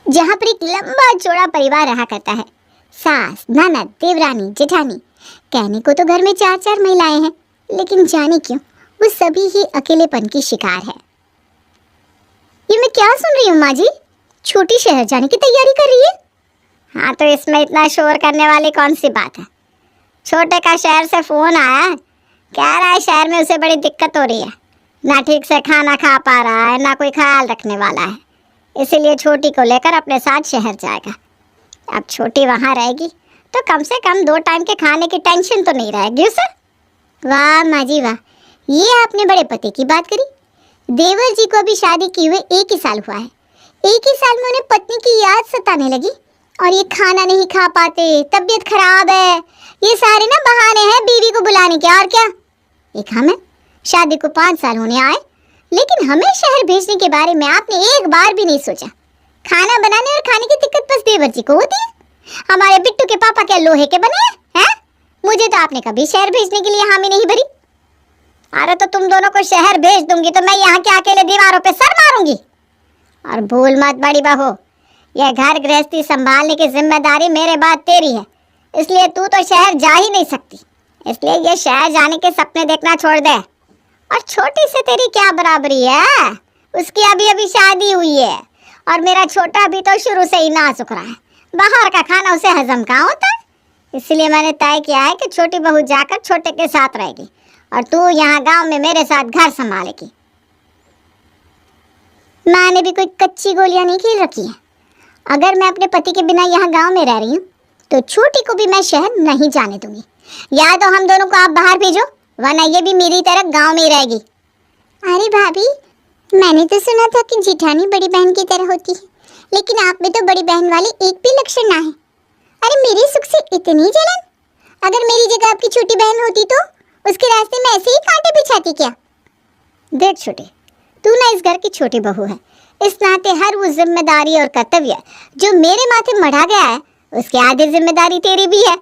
जहाँ पर एक लंबा चौड़ा परिवार रहा करता है। सास, ननद, देवरानी, जेठानी। कहने को तो घर में 4-4 महिलाएं हैं, लेकिन जाने क्यों वो सभी ही अकेलेपन की शिकार है। ये मैं क्या सुन रही हूँ माँ जी? छोटी शहर जाने की तैयारी कर रही है? हाँ, तो इसमें इतना शोर करने वाली कौन सी बात है? छोटे का शहर से फोन आया, कह रहा है शहर में उसे बड़ी दिक्कत हो रही है, ना ठीक से खाना खा पा रहा है, ना कोई ख्याल रखने वाला है, इसीलिए छोटी को लेकर अपने साथ शहर जाएगा। अब छोटी वहाँ रहेगी तो कम से कम 2 टाइम के खाने की टेंशन तो नहीं रहेगी उसे। वाह माँ जी वाह, ये आपने बड़े पति की बात करी। देवर जी को अभी शादी किए हुए 1 ही साल हुआ है। 1 ही साल में उन्हें पत्नी की याद सताने लगी, और ये खाना नहीं खा पाते, तबीयत खराब है, ये सारे ना बहाने हैं बीवी को बुलाने के, और क्या। एक हम है, शादी को 5 साल होने आए, लेकिन हमें शहर भेजने के बारे में आपने एक बार भी नहीं सोचा। खाना बनाने और खाने की दिक्कत बस देवर जी को होती है। हमारे बिट्टू के पापा क्या लोहे के बने हैं? मुझे तो आपने कभी शहर भेजने के लिए हामी नहीं भरी। अरे तो तुम दोनों को शहर भेज दूंगी तो मैं यहाँ के अकेले दीवारों पे सर मारूंगी। और भूल मत बड़ी बहू, यह घर गृहस्थी संभालने की जिम्मेदारी मेरे बाद तेरी है, इसलिए तू तो शहर जा ही नहीं सकती। इसलिए ये शहर जाने के सपने देखना छोड़ दे। और छोटी से तेरी क्या बराबरी है? उसकी अभी अभी शादी हुई है, और मेरा छोटा भी तो शुरू से ही नाजुक रहा है, बाहर का खाना उसे हजम कहाँ होता है। इसलिए मैंने तय किया है कि छोटी बहू जाकर छोटे के साथ रहेगी, और तू यहाँ गांव में मेरे साथ घर संभालेगी। मैंने भी कोई कच्ची गोलियां नहीं खेल रखी है। अगर मैं अपने पति के बिना यहाँ गांव में रह रही हूँ तो छोटी को भी मैं शहर नहीं जाने दूंगी। या तो हम दोनों को आप बाहर भेजो, वरना ये भी मेरी तरह गांव में ही रहेगी। अरे भाभी, मैंने तो सुना था कि जेठानी बड़ी बहन की तरह होती है, लेकिन आप में तो बड़ी बहन वाले एक भी लक्षण ना है। अरे मेरे सुख से इतनी जलन! अगर मेरी जगह आपकी छोटी बहन होती तो उसके रास्ते में ऐसे ही कांटे बिछाती क्या? देख छोटी, तू ना इस घर की छोटी बहू है, इस नाते हर वो जिम्मेदारी और कर्तव्य जो मेरे माथे मढ़ा गया है, उसकी आधी जिम्मेदारी तेरी भी है।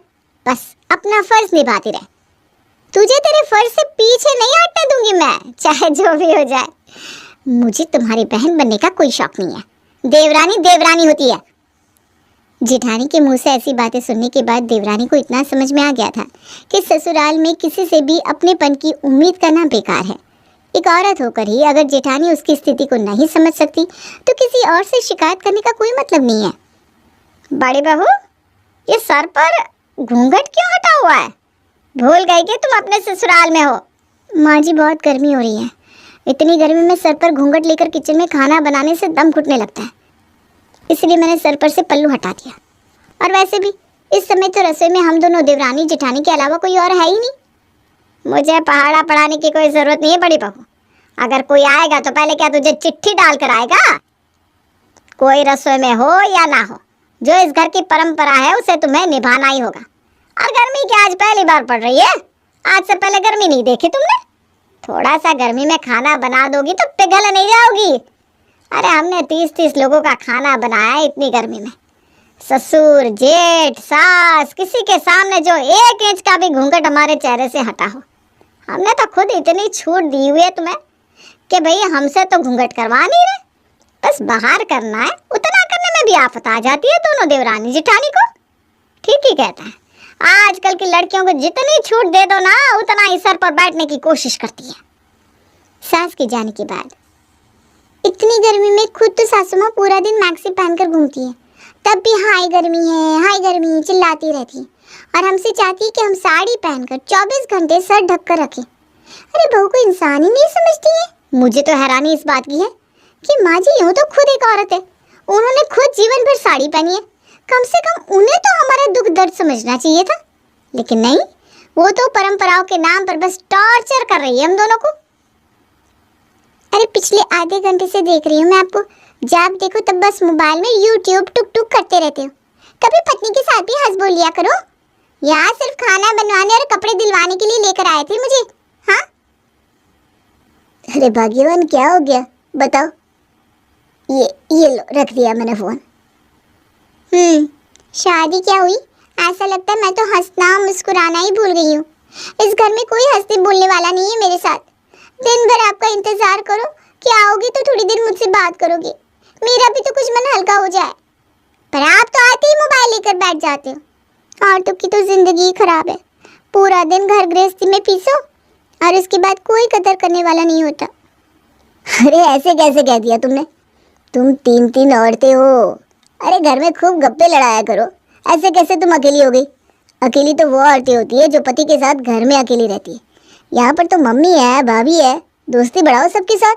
बस अपना फर्ज निभाती रहे। तुझे तेरे फर्ज से पीछे नहीं हटने दूंगी मैं, चाहे जो भी हो जाए। मुझे तुम्हारी बहन बनने का कोई शौक नहीं है। देवरानी देवरानी होती है। जेठानी के मुंह से ऐसी बातें सुनने के बाद देवरानी को इतना समझ में आ गया था कि ससुराल में किसी से भी अपनेपन की उम्मीद करना बेकार है। एक औरत होकर ही अगर जेठानी उसकी स्थिति को नहीं समझ सकती तो किसी और से शिकायत करने का कोई मतलब नहीं है। बड़ी बहू, ये सर पर घूंघट क्यों हटा हुआ है? भूल गई कि तुम अपने ससुराल में हो? माँ जी, बहुत गर्मी हो रही है। इतनी गर्मी में सर पर घूंघट लेकर किचन में खाना बनाने से दम घुटने लगता है, इसलिए मैंने सर पर से पल्लू हटा दिया। और वैसे भी इस समय तो रसोई में हम दोनों देवरानी जेठानी के अलावा कोई और है ही नहीं। मुझे पहाड़ा पढ़ाने की कोई जरूरत नहीं है बड़ी बहू। अगर कोई आएगा तो पहले क्या तुझे चिट्ठी डाल कर आएगा? कोई रसोई में हो या ना हो, जो इस घर की परंपरा है उसे तुम्हें निभाना ही होगा। और गर्मी क्या आज पहली बार पड़ रही है? आज से पहले गर्मी नहीं देखी तुमने? थोड़ा सा गर्मी में खाना बना दोगी तो पिघल नहीं जाओगी। अरे हमने 30-30 लोगों का खाना बनाया है इतनी गर्मी में। ससुर, जेठ, सास, किसी के सामने जो 1 इंच का भी घूंघट हमारे चेहरे से हटा हो। हमने तो खुद इतनी छूट दी हुई है तुम्हें कि भाई हमसे तो घूंघट करवा नहीं रहे, बस बाहर करना है। उतना करने में भी आफत आ जाती है दोनों देवरानी जेठानी को। ठीक ही कहता है, आजकल की लड़कियों को जितनी छूट दे दो ना, उतना ही सर पर बैठने की कोशिश करती है। सास के जाने के बाद इतनी गर्मी में खुद तो सासू माँ पूरा दिन मैक्सी पहनकर घूमती है, तब भी हाय गर्मी चिल्लाती रहती है, और हमसे चाहती है कि हम साड़ी पहनकर 24 घंटे सर ढक कर रखें। अरे बहू को इंसान ही नहीं समझती है। मुझे तो हैरानी इस बात की है कि माँ जी यूँ तो खुद एक औरत है, उन्होंने खुद जीवन भर साड़ी पहनी है, कम से कम उन्हें तो हमारा दुख दर्द समझना चाहिए था। लेकिन नहीं, वो तो परंपराओं के नाम पर बस टॉर्चर कर रही है हम दोनों को। अरे पिछले आधे घंटे से देख रही हूँ मैं आपको, जब देखो तब बस मोबाइल में यूट्यूब टुक टुक करते रहते हो। कभी पत्नी के साथ भी हंस बोल लिया करो। यहाँ सिर्फ खाना बनवाने और कपड़े दिलवाने के लिए लेकर आए थे मुझे। हाँ, अरे भाग्यवान, क्या हो गया बताओ? ये लो, रख दिया मैंने फोन। शादी क्या हुई? ऐसा लगता है मैं तो हंसना मुस्कुराना ही भूल गई हूँ। इस घर में कोई हंसने बोलने वाला नहीं है मेरे साथ। दिन भर आपका इंतजार करो कि आओगी तो थोड़ी देर मुझसे बात करोगी, मेरा भी तो कुछ मन हल्का हो जाए। पर आप तो आते ही मोबाइल लेकर बैठ जाते हो। औरतों की तो जिंदगी खराब है, पूरा दिन घर गृहस्थी में पीसो और उसके बाद कोई कदर करने वाला नहीं होता। अरे ऐसे कैसे कह दिया तुमने? तुम 3 औरतें हो। अरे घर में खूब गप्पे लड़ाया करो। ऐसे कैसे तुम अकेली हो गई? अकेली तो वो औरतें होती है जो पति के साथ घर में अकेली रहती है। यहाँ पर तो मम्मी है, भाभी है, दोस्ती बढ़ाओ सबके साथ।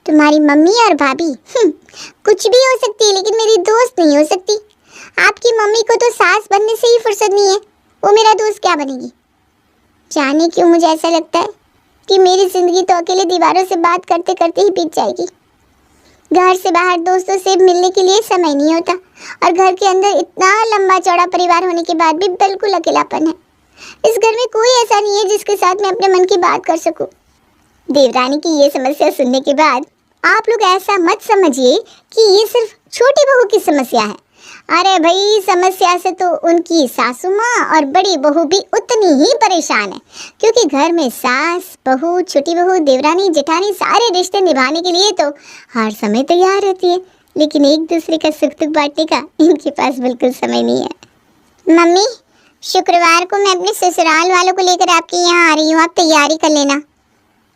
तुम्हारी मम्मी और भाभी कुछ भी हो सकती है, लेकिन मेरी दोस्त नहीं हो सकती। आपकी मम्मी को तो सास बनने से ही फुर्सत नहीं है, वो मेरा दोस्त क्या बनेगी? जाने क्यों मुझे ऐसा लगता है कि मेरी जिंदगी तो अकेले दीवारों से बात करते करते ही बीत जाएगी। घर से बाहर दोस्तों से मिलने के लिए समय नहीं होता, और घर के अंदर इतना लंबा चौड़ा परिवार होने के बाद भी बिल्कुल अकेलापन है। इस घर में कोई ऐसा नहीं है जिसके साथ मैं अपने मन की बात कर सकूं। देवरानी की ये समस्या सुनने के बाद आप लोग ऐसा मत समझिए कि ये सिर्फ छोटी बहू की समस्या है। अरे भाई, समस्या से तो उनकी सासू माँ और बड़ी बहू भी उतनी ही परेशान है, क्योंकि घर में सास, बहू, छोटी बहू, देवरानी, जेठानी सारे रिश्ते निभाने के लिए तो हर समय तैयार रहती है, लेकिन एक दूसरे का सुख दुख बांटने का इनके पास बिल्कुल समय नहीं है। मम्मी, शुक्रवार को मैं अपने ससुराल वालों को लेकर आपके यहाँ आ रही हूँ, आप तैयारी कर लेना।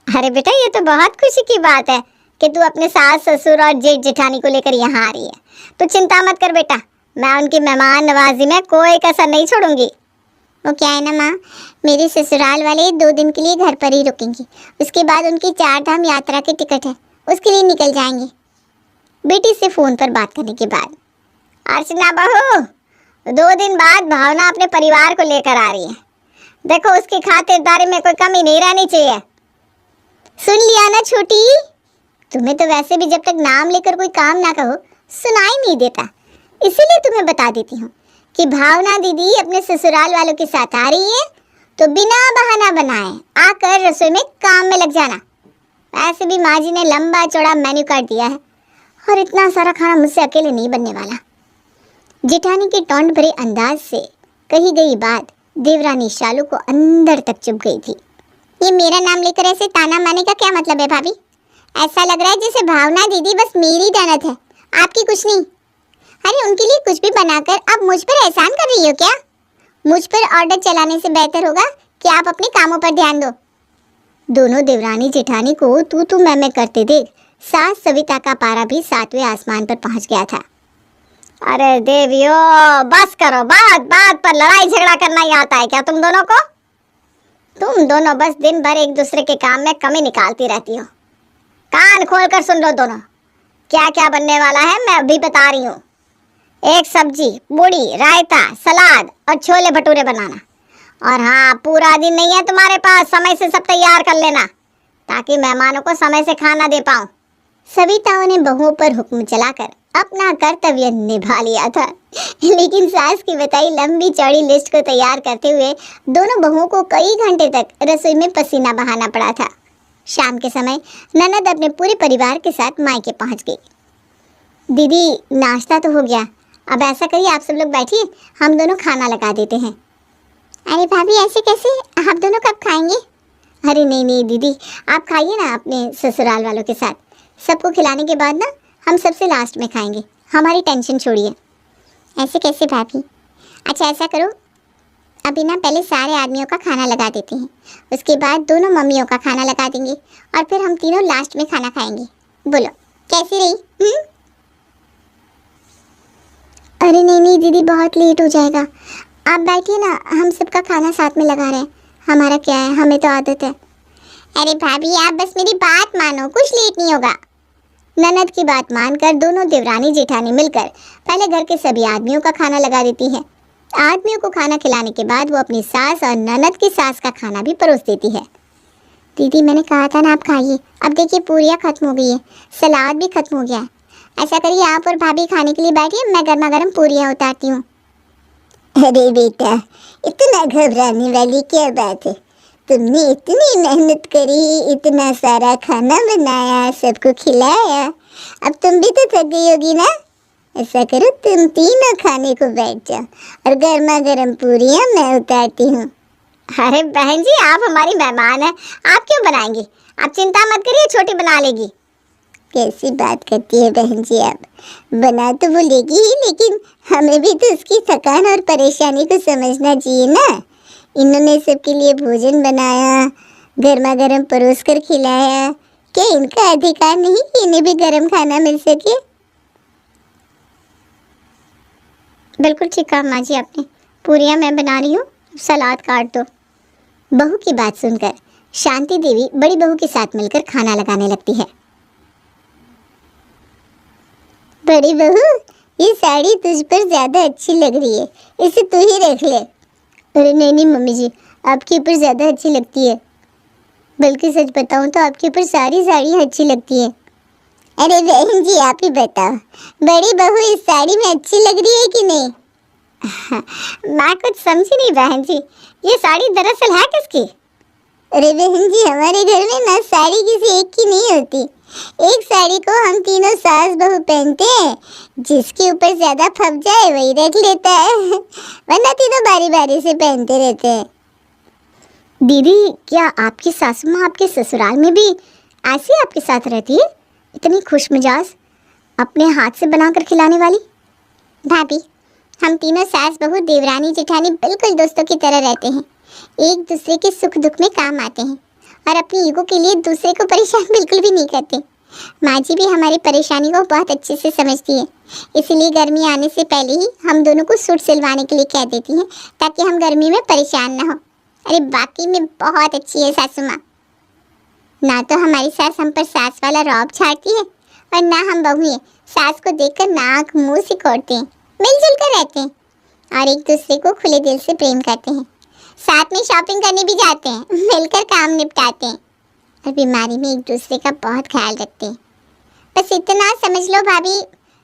अरे बेटा, ये तो बहुत खुशी की बात है कि तू अपने सास, ससुर और जेठ जेठानी को लेकर यहाँ आ रही है। तो चिंता मत कर बेटा, मैं उनकी मेहमान नवाजी में कोई कसर नहीं छोड़ूंगी। वो क्या है ना माँ, मेरे ससुराल वाले 2 दिन के लिए घर पर ही रुकेंगे, उसके बाद उनकी 4 धाम यात्रा की टिकट है, उसके लिए निकल जाएंगे। बेटी से फ़ोन पर बात करने के बाद, अर्चना बहू, 2 दिन बाद भावना अपने परिवार को लेकर आ रही है। देखो, उसकी खातिरदारी में कोई कमी नहीं रहनी चाहिए। सुन लिया ना छोटी, तुम्हें तो वैसे भी जब तक नाम लेकर कोई काम ना कहो सुनाई नहीं देता, इसीलिए तुम्हें बता देती हूँ कि भावना दीदी अपने ससुराल वालों के साथ आ रही है, तो बिना बहाना बनाए आकर रसोई में काम में लग जाना। वैसे भी माँ जी ने लंबा चौड़ा मेन्यू कार्ड दिया है, और इतना सारा खाना मुझसे अकेले नहीं बनने वाला। जेठानी के टोंट भरे अंदाज से कही गई बात देवरानी शालू को अंदर तक चुभ गई थी। ये मेरा नाम लेकर ऐसे ताना मारने का क्या मतलब है भाभी? ऐसा लग रहा है जैसे भावना दीदी बस मेरी दानत है, आपकी कुछ नहीं। अरे उनके लिए कुछ भी बनाकर आप मुझ पर एहसान कर रही हो क्या? मुझ पर ऑर्डर चलाने से बेहतर होगा कि आप अपने कामों पर ध्यान दो। दोनों देवरानी जेठानी को तू मैं करते देख सास सविता का पारा भी 7वें आसमान पर पहुंच गया था। अरे देवियो, बस करो, बात बात पर लड़ाई झगड़ा करना ही आता है क्या तुम दोनों को? तुम दोनों बस दिन भर एक दूसरे के काम में कमी निकालती रहती हो। कान खोल कर सुन लो दोनों, क्या क्या बनने वाला है मैं अभी बता रही हूँ। एक सब्जी, पूड़ी, रायता, सलाद और छोले भटूरे बनाना। और हाँ, पूरा दिन नहीं है तुम्हारे पास, समय से सब तैयार कर लेना ताकि मेहमानों को समय से खाना दे पाऊँ। सविताओं ने बहुओं पर हुक्म चलाकर अपना कर्तव्य निभा लिया था, लेकिन सास की बताई लंबी चौड़ी लिस्ट को तैयार करते हुए दोनों बहुओं को कई घंटे तक रसोई में पसीना बहाना पड़ा था। शाम के समय ननद अपने पूरे परिवार के साथ मायके पहुंच गई। दीदी, नाश्ता तो हो गया, अब ऐसा करिए आप सब लोग बैठिए, हम दोनों खाना लगा देते हैं। अरे भाभी, ऐसे कैसे? आप दोनों कब खाएंगे? अरे नहीं दीदी, आप खाइए ना अपने ससुराल वालों के साथ। सबको खिलाने के बाद ना हम सबसे लास्ट में खाएंगे, हमारी टेंशन छोड़िए। ऐसे कैसे भाभी? अच्छा ऐसा करो, अभी ना पहले सारे आदमियों का खाना लगा देते हैं, उसके बाद दोनों मम्मियों का खाना लगा देंगे और फिर हम तीनों लास्ट में खाना खाएंगे। बोलो कैसी रही? अरे नहीं दीदी, बहुत लेट हो जाएगा, आप बैठिए ना, हम सबका खाना साथ में लगा रहे हैं, हमारा क्या है, हमें तो आदत है। अरे भाभी, आप बस मेरी बात मानो, कुछ लेट नहीं होगा। ननद की बात मानकर दोनों देवरानी जेठानी मिलकर पहले घर के सभी आदमियों का खाना लगा देती है। आदमियों को खाना खिलाने के बाद वो अपनी सास और ननद की सास का खाना भी परोस देती है। दीदी, मैंने कहा था ना आप खाइए, अब देखिए पूरियाँ खत्म हो गई है, सलाद भी खत्म हो गया है। ऐसा करिए आप और भाभी खाने के लिए बैठिए, मैं गर्मा गर्म पूरियाँ उतारती हूँ। अरे बेटा, इतना घबराने वाली क्या बात है? तुमने इतनी मेहनत करी, इतना सारा खाना बनाया, सबको खिलाया, अब तुम भी तो थक गई होगी ना? ऐसा करो, तुम तीनों खाने को बैठ जाओ और गर्मा गर्म पूरियाँ मैं उतारती हूँ। अरे बहन जी, आप हमारी मेहमान हैं, आप क्यों बनाएंगी? आप चिंता मत करिए, छोटी बना लेगी। कैसी बात करती है बहन जी आप। बना तो वो लेगी ही, लेकिन हमें भी तो उसकी थकान और परेशानी को समझना चाहिए ना। इन्होंने सबके लिए भोजन बनाया, गर्मा गर्म परोस कर खिलाया। क्या इनका अधिकार नहीं कि इन्हें भी गर्म खाना मिल सके? बिल्कुल ठीक कहा माँ जी आपने। पूरियाँ मैं बना रही हूँ, सलाद काट दो। बहू की बात सुनकर शांति देवी बड़ी बहू के साथ मिलकर खाना लगाने लगती है। बड़ी बहू, ये साड़ी तुझ पर ज्यादा अच्छी लग रही है, इसे तू ही रख ले। अरे नहीं नहीं मम्मी जी, आपके ऊपर ज्यादा अच्छी लगती है। बल्कि सच बताऊं तो आपके ऊपर सारी साड़ियाँ अच्छी लगती है। अरे बहन जी आप ही बताओ, बड़ी बहू इस साड़ी में अच्छी लग रही है कि नहीं? मैं कुछ समझी नहीं बहन जी, ये साड़ी दरअसल है किसकी? अरे बहन जी, हमारे घर में ना साड़ी किसी एक की नहीं होती। एक साड़ी को हम तीनों सास बहू पहनते हैं, जिसके ऊपर ज्यादा फब जाए वही रख लेता है, वरना तीनों बारी बारी से पहनते रहते हैं। दीदी, क्या आपकी सासू माँ आपके ससुराल में भी ऐसी आपके साथ रहती है, इतनी खुश मिजाज, अपने हाथ से बनाकर खिलाने वाली? भाभी, हम तीनों सास बहू देवरानी जेठानी बिल्कुल दोस्तों की तरह रहते हैं, एक दूसरे के सुख दुख में काम आते हैं और अपनी ईगो के लिए दूसरे को परेशान बिल्कुल भी नहीं करते। माँ जी भी हमारी परेशानी को बहुत अच्छे से समझती है, इसीलिए गर्मी आने से पहले ही हम दोनों को सूट सिलवाने के लिए कह देती हैं, ताकि हम गर्मी में परेशान ना हो। अरे बाकी में बहुत अच्छी है सासू माँ। ना तो हमारी सास हम पर सास वाला रौब छाड़ती है और ना हम बहुएं सास को देखकर नाक मुंह सिकोड़ते हैं। मिलजुल कर रहते हैं और एक दूसरे को खुले दिल से प्रेम करते हैं। साथ में शॉपिंग करने भी जाते हैं, मिलकर काम निपटाते हैं और बीमारी में एक दूसरे का बहुत ख्याल रखते हैं। बस इतना समझ लो भाभी,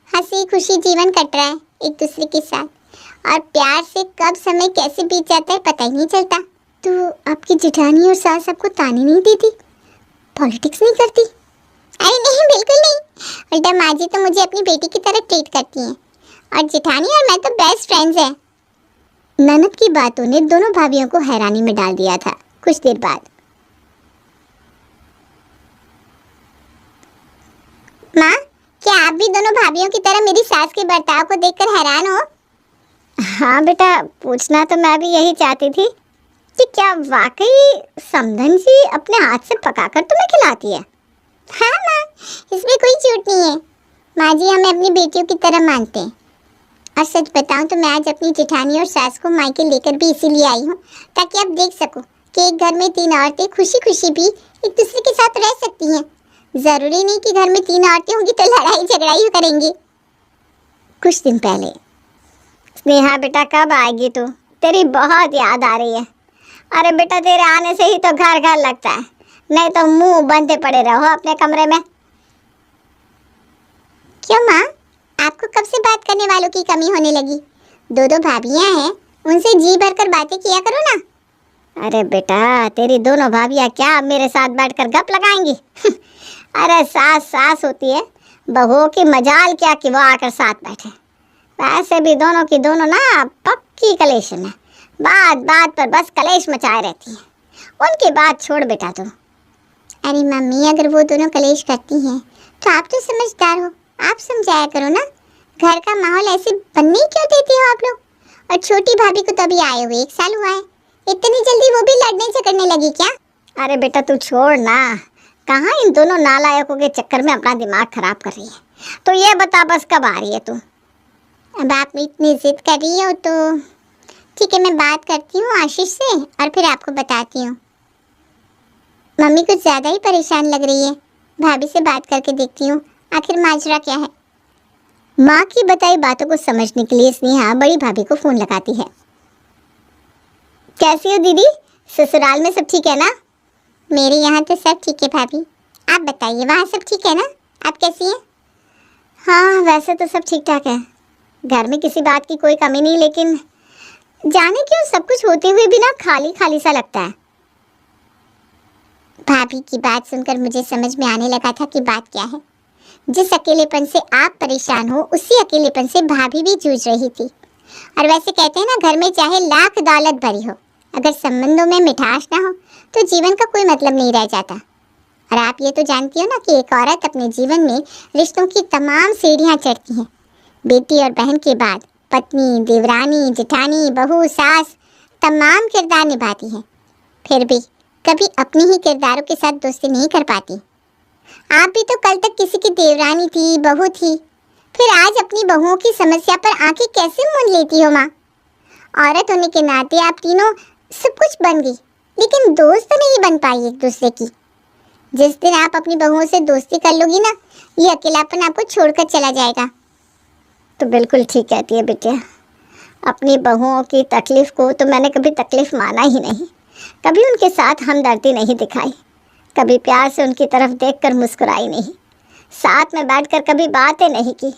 हंसी खुशी जीवन कट रहा है एक दूसरे के साथ और प्यार से कब समय कैसे बीत जाता है पता ही नहीं चलता। तो आपकी जेठानी और सास आपको ताने नहीं देती, पॉलिटिक्स नहीं करती? अरे नहीं, बिल्कुल नहीं। उल्टा माँ जी तो मुझे अपनी बेटी की तरह ट्रीट करती हैं और जेठानी और मैं तो बेस्ट फ्रेंड्स हैं। ननद की बातों ने दोनों भाभियों को हैरानी में डाल दिया था। कुछ देर बाद, माँ, क्या आप भी दोनों भाभियों की तरह मेरी सास के बर्ताव को देखकर हैरान हो? हाँ बेटा, पूछना तो मैं भी यही चाहती थी कि क्या वाकई समधन जी अपने हाथ से पकाकर तुम्हें खिलाती है? हाँ माँ, इसमें कोई झूठ नहीं है। माँ जी हमें अपनी बेटियों की तरह मानते हैं और सच बताऊं तो मैं आज अपनी जेठानी और सास को मायके लेकर भी इसीलिए आई हूँ, ताकि आप देख सको कि एक घर में तीन औरतें खुशी खुशी भी एक दूसरे के साथ रह सकती हैं। जरूरी नहीं कि घर में तीन औरतें होंगी तो लड़ाई झगड़ा ही करेंगी। कुछ दिन पहले, स्नेहा बेटा कब आएगी तू? तेरी बहुत याद आ रही है। अरे बेटा, तेरे आने से ही तो घर घर लगता है, नहीं तो मुंह बंदे पड़े रहो अपने कमरे में। क्यों माँ, आपको कब से बात करने वालों की कमी होने लगी? दो दो भाभियाँ हैं, उनसे जी भरकर बातें किया करो ना। अरे बेटा, तेरी दोनों भाभियाँ क्या मेरे साथ बैठकर गप लगाएंगी? अरे सास सास होती है, बहुओं की मजाल क्या कि वो आकर साथ बैठे। वैसे भी दोनों की दोनों ना पक्की कलेशन है, बात बात पर बस कलेश मचाए रहती है। उनकी बात छोड़ बेटा तू। अरे मम्मी, अगर वो दोनों कलेश करती हैं तो आप तो समझदार हो, आप समझाया करो ना। घर का माहौल ऐसे बनने क्यों देती हो आप लोग? और छोटी भाभी को तो अभी आए हुए 1 साल हुआ है, इतनी जल्दी वो भी लड़ने झगड़ने लगी क्या? अरे बेटा तू छोड़ ना, कहाँ इन दोनों नालायकों के चक्कर में अपना दिमाग खराब कर रही है। तो ये बता बस कब आ रही है तू? अब आप इतनी जिद कर रही हो तो ठीक है, मैं बात करती हूँ आशीष से और फिर आपको बताती हूँ। मम्मी कुछ ज़्यादा ही परेशान लग रही है, भाभी से बात करके देखती हूँ आखिर माजरा क्या है। माँ की बताई बातों को समझने के लिए स्नेहा बड़ी भाभी को फ़ोन लगाती है। कैसी हो दीदी, ससुराल में सब ठीक है ना? मेरे यहाँ तो सब ठीक है भाभी, आप बताइए वहाँ सब ठीक है ना? आप कैसी हैं? हाँ वैसे तो सब ठीक ठाक है, घर में किसी बात की कोई कमी नहीं, लेकिन जाने क्यों सब कुछ होते हुए भी ना खाली खाली सा लगता है। भाभी की बात सुनकर मुझे समझ में आने लगा था कि बात क्या है। जिस अकेलेपन से आप परेशान हो, उसी अकेलेपन से भाभी भी जूझ रही थी। और वैसे कहते हैं ना, घर में चाहे लाख दौलत भरी हो, अगर संबंधों में मिठास ना हो तो जीवन का कोई मतलब नहीं रह जाता। और आप ये तो जानती हो ना कि एक औरत अपने जीवन में रिश्तों की तमाम सीढ़ियाँ चढ़ती है। बेटी और बहन के बाद पत्नी, देवरानी, जेठानी, बहू, सास तमाम किरदार निभाती है। फिर भी कभी अपने ही किरदारों के साथ दोस्ती नहीं कर पाती। आप भी तो कल तक किसी की देवरानी थी, बहू थी, फिर आज अपनी बहुओं की समस्या पर आंखें कैसे मूंद लेती हो माँ? औरत होने के नाते आप तीनों सब कुछ बन गई, लेकिन दोस्त तो नहीं बन पाई एक दूसरे की। जिस दिन आप अपनी बहुओं से दोस्ती कर लोगी ना, ये अकेलापन आपको छोड़कर चला जाएगा। तो बिल्कुल ठीक कहती है बिटिया। अपनी बहुओं की तकलीफ को तो मैंने कभी तकलीफ माना ही नहीं, कभी उनके साथ हमदर्दी नहीं दिखाई, कभी प्यार से उनकी तरफ देखकर मुस्कुराई नहीं, साथ में बैठकर कभी बातें नहीं की।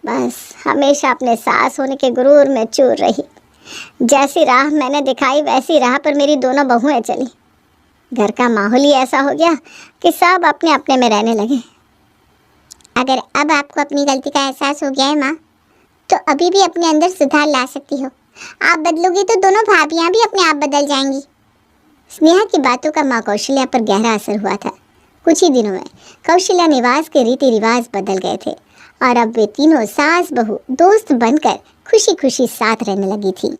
बस हमेशा अपने सास होने के गुरूर में चूर रही। जैसी राह मैंने दिखाई वैसी राह पर मेरी दोनों बहुएं चली। घर का माहौल ही ऐसा हो गया कि सब अपने अपने में रहने लगे। अगर अब आपको अपनी गलती का एहसास हो गया है माँ, तो अभी भी अपने अंदर सुधार ला सकती हो। आप बदलोगी तो दोनों भाभियाँ भी अपने आप बदल जाएंगी। स्नेहा की बातों का माँ कौशल्या पर गहरा असर हुआ था। कुछ ही दिनों में कौशल्या निवास के रीति रिवाज बदल गए थे और अब वे तीनों सास बहू दोस्त बनकर खुशी खुशी साथ रहने लगी थी।